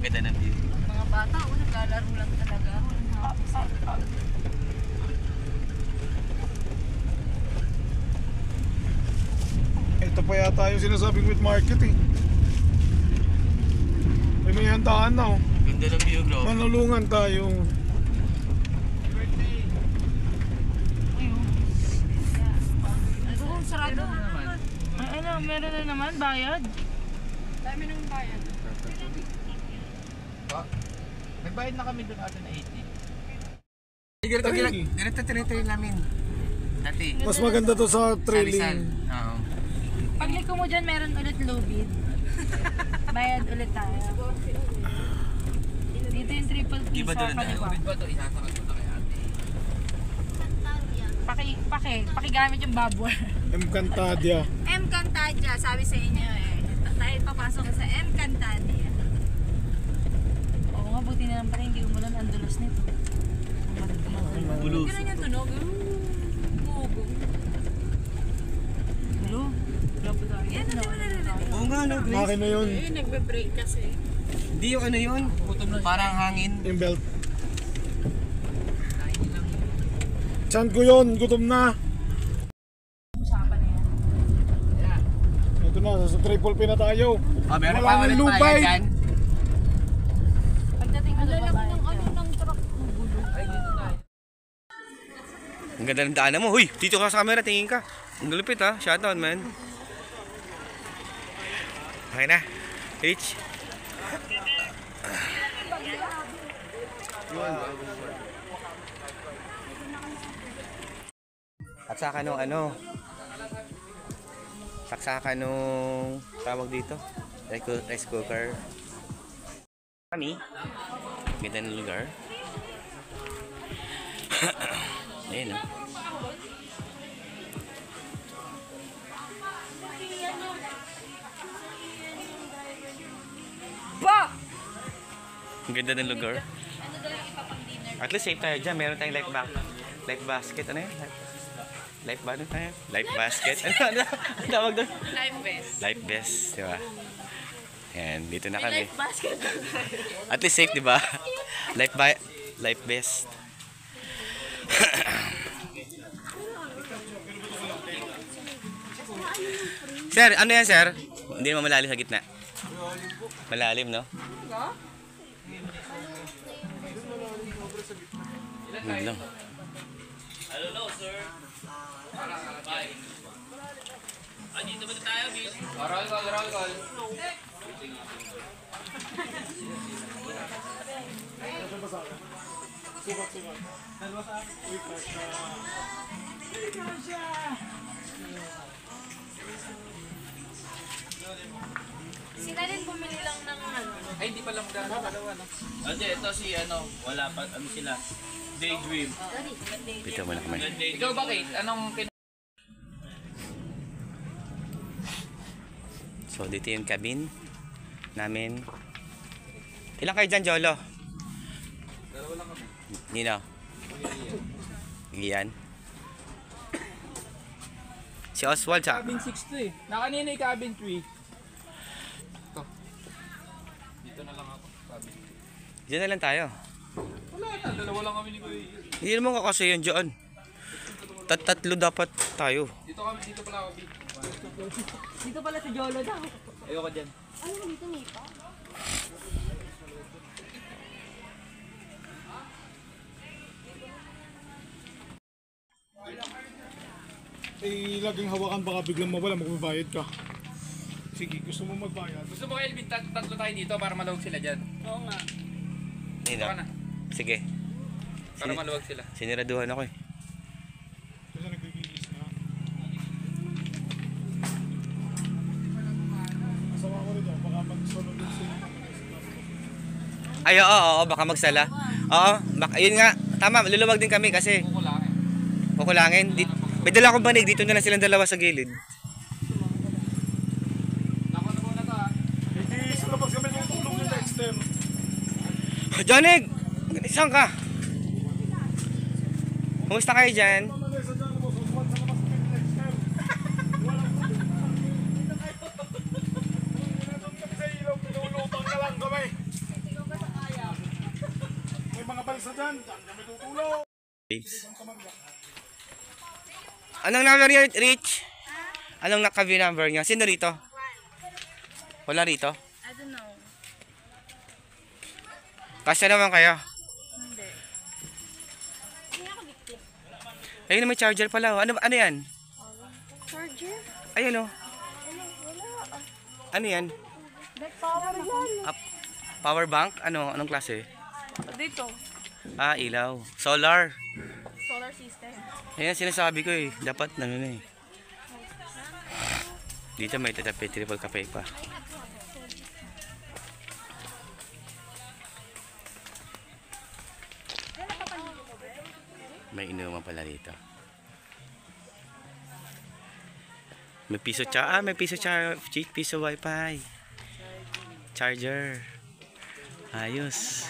ang ganda ng view. Mga bata, naglalaro lang talaga. Ito pa yata yung sinasabing wet market eh. May handaan na oh. Ganda ng view, bro. Manulungan tayo. Sarado naman. Ano, meron na naman bayad. Dami ng bayad. May bayad na kami doon natin na 80. Ganito namin. Dati. Mas maganda to sa trailing. Oo. Pagliko mo dyan, meron ulit low bid. Bayad ulit tayo. Dito yung triple P Iba sa doon na. kaliwa. Ba ito? Isasakat ko na kay ate. Pakigamit yung babwa. Encantadia. M. Cantadia, sabi sa inyo eh. Tayo papasok sa M. Cantadia. Oo nga, buti na lang pala hindi umulan. Ang dulas nito. Bulus. Ganun yung tunog. Bugo. Hello? Yan, hindi mo narinig. Oo nga, no, Grace. Akin na yun. Eh, nagbe-break kasi. Hindi yung ano yun. Parang hangin. Yung belt. Chan ko yun, gutom na. Usapan na yan. Ito na, sa triple P na tayo. Meron pa Maraming ulit lupay. bayad yan. Pagdating ko nagbabayad yan. Ng truck ng gulo. Ang ganda ng daanan mo. Huy, dito ka sa camera, tingin ka. Ang lupit ha. Shoutout, man. Okay na. Rich. At saka nung ano. Saksakan nung tawag dito. Rice cooker. Kami. Ganda ng lugar. Ayun oh. Ba! Ang ganda ng lugar. Ano daw yung ipapang dinner? At least safe tayo dyan. Meron tayong life basket. Ano yun? Life ba? Ano tayo? Life basket. Ano tawag doon? Life vest. Life vest. Diba? Ayan. Dito na May kami. life basket. At least safe, diba? Life vest. Sir, ano yan, sir? Hindi naman malalim sa gitna. Malalim, no? Yun lang. Roll call. Sila din bumili lang ng ano. Ay, hindi pala magdadala dalawa, no? Hindi, ito si ano, wala pa, ano sila, Daydream. Dito muna kami. Ikaw ba, Kate? Anong So, dito yung cabin namin. Ilan kayo dyan, Jolo? Dalawa lang kami. Nino? Iyan. Si Oswald sa... Cabin 6 to eh. Nakanina yung cabin 3. Ito. Dito na lang ako. Cabin 3. Diyan na lang tayo. Wala na. Dalawa lang kami ni Kuya. Hindi naman kakasya yun dyan. Tatlo dapat tayo. Dito kami. Dito pala ako. Dito pala si Jolo daw. Ayoko dyan. Ano dito, Mipa? Eh, laging hawakan baka biglang mawala, magbabayad ka. Sige, gusto mo magbayad? Gusto mo kayo, Elvin, tatlo tayo dito para maluwag sila dyan. Oo nga. Nino? Baka na. Sige. Para maluwag sila. Siniraduhan ako eh. Kasi nagbibigis na. Masama ko rin baka magsunod din sila. Ay, oo, baka magsala. Oo, ayun nga. Tama, luluwag din kami kasi Kukulangin. kukulangin. May dala akong banig, dito na lang silang dalawa sa gilid. Nako na muna to ha. Eh, sa labas kami ng tulong ni Dexter. Jonig! Saan ka? Kumusta kayo dyan? Sa dyan, boss, usman sa labas kami ni Dexter. Walang tulong. Nandun kami sa ilaw, pinulutang na lang kami. bulsa dyan. Dyan kami tutulog. Anong number niya, Rich? Anong naka-view number niya? Sino rito? Wala rito? I don't know. Kasya naman kayo. Hindi. Ayun, may charger pala. Oh. Ano yan? Charger? Ayun, oh. Ano yan? Power yan. Power bank? Anong klase? Dito. Ah, ilaw. Solar. Solar system. Ayan, sinasabi ko eh. Dapat na eh. Dito may tatapi, triple cafe pa. May inuman pala dito. May piso piso wifi. Charger. Ayos.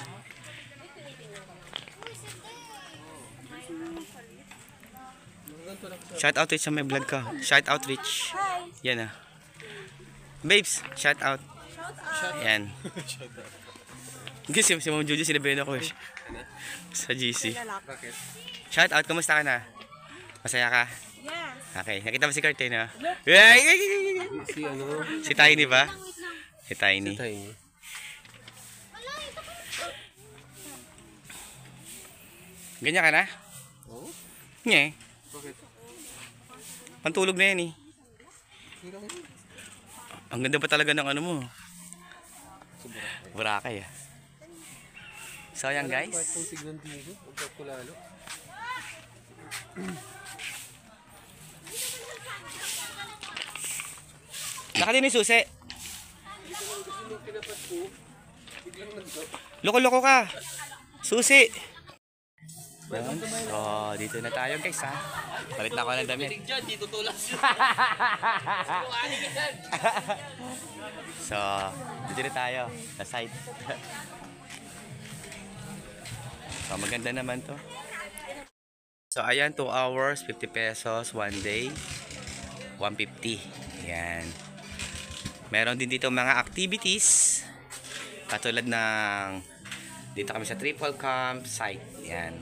Shout out Rich sa may vlog ka. Shout out Rich. Yan ah. Babes, shout out. Yan. Si Mom Juju sinabihin ako sa GC. Shout out, kumusta ka na? Masaya ka? Yes. Okay, nakita mo si Kurt na? Si Tiny ba? Si Tiny. Ganyan ka na? Oo. Nye. Bakit? Pantulog na yan eh. Ang ganda pa talaga ng ano mo. Boracay ah. So yan guys. Naka din yung susi. Loko-loko ka. Susi. So, dito na tayo guys ha. Palit na ako ng damit. So, dito na tayo. Sa site. So, maganda naman to. So, ayan, 2 hours, 50 pesos, 1 day, 150. Ayan. Meron din dito mga activities. Katulad ng, dito kami sa triple campsite. Ayan.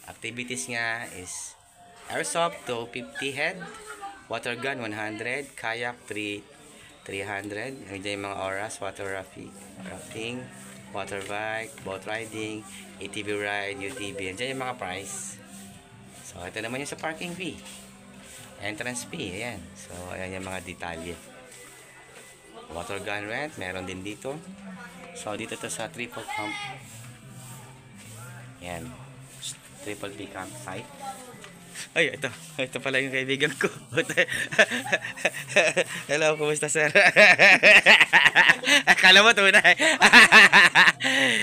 Activities nga is airsoft 250 head, water gun 100, kayak 300, nandiyan yung mga oras, water rafting, water bike, boat riding, ATV ride, UTV, nandiyan yung mga price. So ito naman yung sa parking fee, entrance fee, ayan. So ayan yung mga detalye. Water gun rent, meron din dito. So dito to sa triple camp. Ayan. Triple P campsite. Ay, ito pala yung kaibigan ko. Hello, kumusta sir? Akala mo tunay.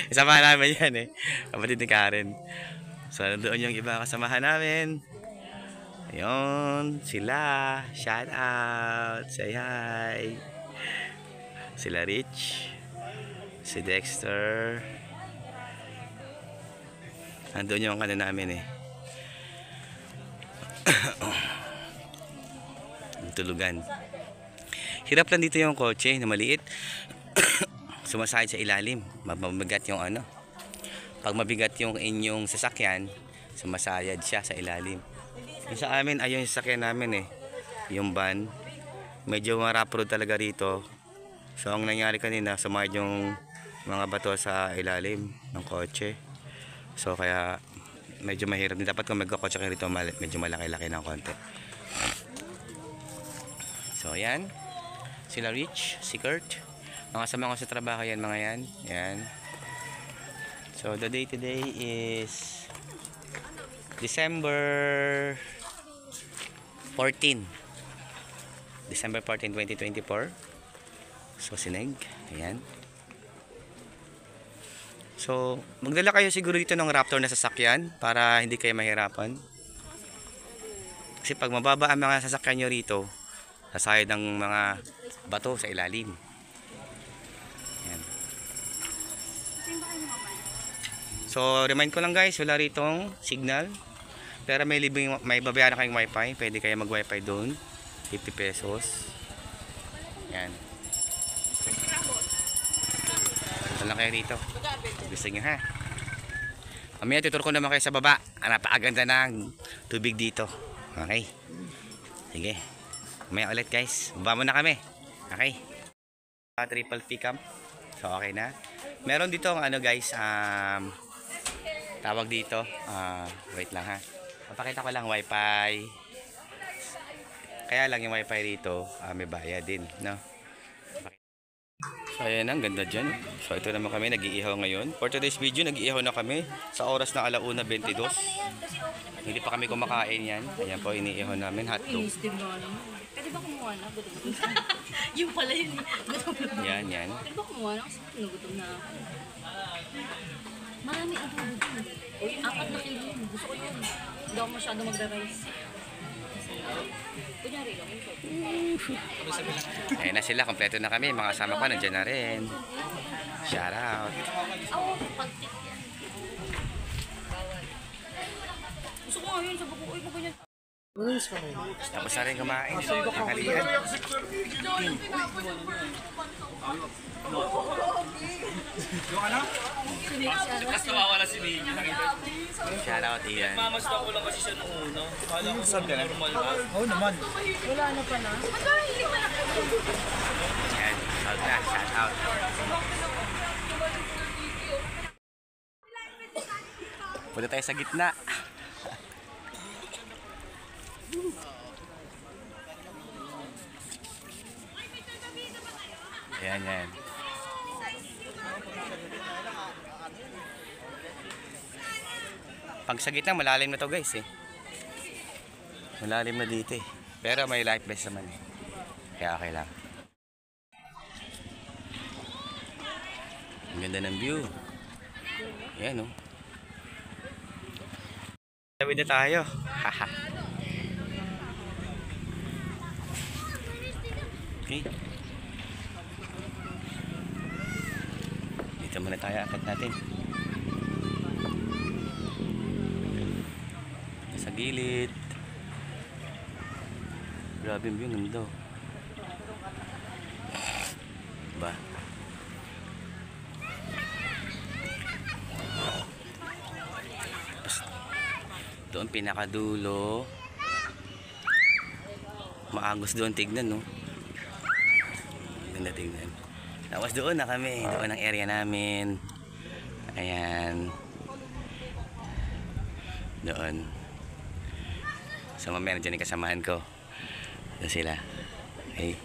Kasama namin yan eh. Kapatid ni Karen. So, nandoon yung iba kasamahan namin. Ayun, sila. Shout out. Say hi. Sila Rich. Si Dexter. Andun yung ano namin eh. Tulugan. Hirap lang dito yung kotse na maliit. Sumasahid sa ilalim. Mabigat yung ano. Pag mabigat yung inyong sasakyan, sumasayad siya sa ilalim. Yung sa amin, ayun yung sasakyan namin eh. Yung van. Medyo marap road talaga rito. So ang nangyari kanina, sumayad yung mga bato sa ilalim ng kotse. So kaya medyo mahirap din. Dapat kung magkakotse kayo rito, medyo malaki-laki ng konti. So ayan. Sila Rich, si Kurt. Mga kasama ko sa trabaho yan, mga yan. Yan. So the day today is December 14. December 14, 2024. So sineg. Ayan. So, magdala kayo siguro dito ng Raptor na sasakyan para hindi kayo mahirapan. Kasi pag mababa ang mga sasakyan nyo rito, sasayad ng mga bato sa ilalim. Ayan. So, remind ko lang guys, wala ritong signal. Pero may babayaran kayong wifi. Pwede kayo mag-wifi doon. 50 pesos. Ayan. Wala kayo rito. Gusto nyo ha? Mamaya tuturo ko naman kayo sa baba. Napakaganda ng tubig dito. Okay. Sige. Mamaya ulit guys. Baba muna kami. Okay. Triple P camp. So okay na. Meron dito ano guys, tawag dito, wait lang ha. Papakita ko lang wifi. Kaya lang yung wifi dito, may bayad din, no? So ayan, ang ganda dyan. So ito naman kami, nag-iihaw ngayon. For today's video, nag-iihaw na kami sa oras na 1:22. Hindi pa kami kumakain yan. Ayan po, iniihaw namin, hotdog. Pwede ba kumuha na? Gutom. Yung pala yun. Gutom na. Yan, yan. Pwede ba kumuha na? Kasi nagutom na ako. Marami ang gutom. 4 na kilo yun. Gusto ko yun. Hindi ako masyado magda-rice. Kunyari lang. Ayan na sila, kompleto na kami. Mga kasama ko, nandiyan na rin. Shout out. Pag-tip yan. Gusto ko nga yun. Sabi ko, uy, mo ganyan. Tapos na rin kumain. Nakalian. Tapos nawawala si Miggy. Shout out, Ian. Mamasda ko lang kasi siya nung una. Kala ko normal ba? Oo naman. Yan, shout na, shout out. Punta tayo sa gitna. Ayan, yan. Pag sa gitna, malalim na to guys eh. Malalim na dito eh. Pero may life vest naman eh. Kaya okay lang. Ang ganda ng view. Ayan oh. Tawid na tayo. Haha. Okay. Dito muna tayo, akit natin. Sa gilid. Grabe yung view, ganda. Ba? Doon pinakadulo. Maagos doon tignan, no? Ganda tignan. Tapos doon na kami. Doon ang area namin. Ayan. Doon. So mamaya nandiyan yung kasamahan ko. Doon sila. Okay.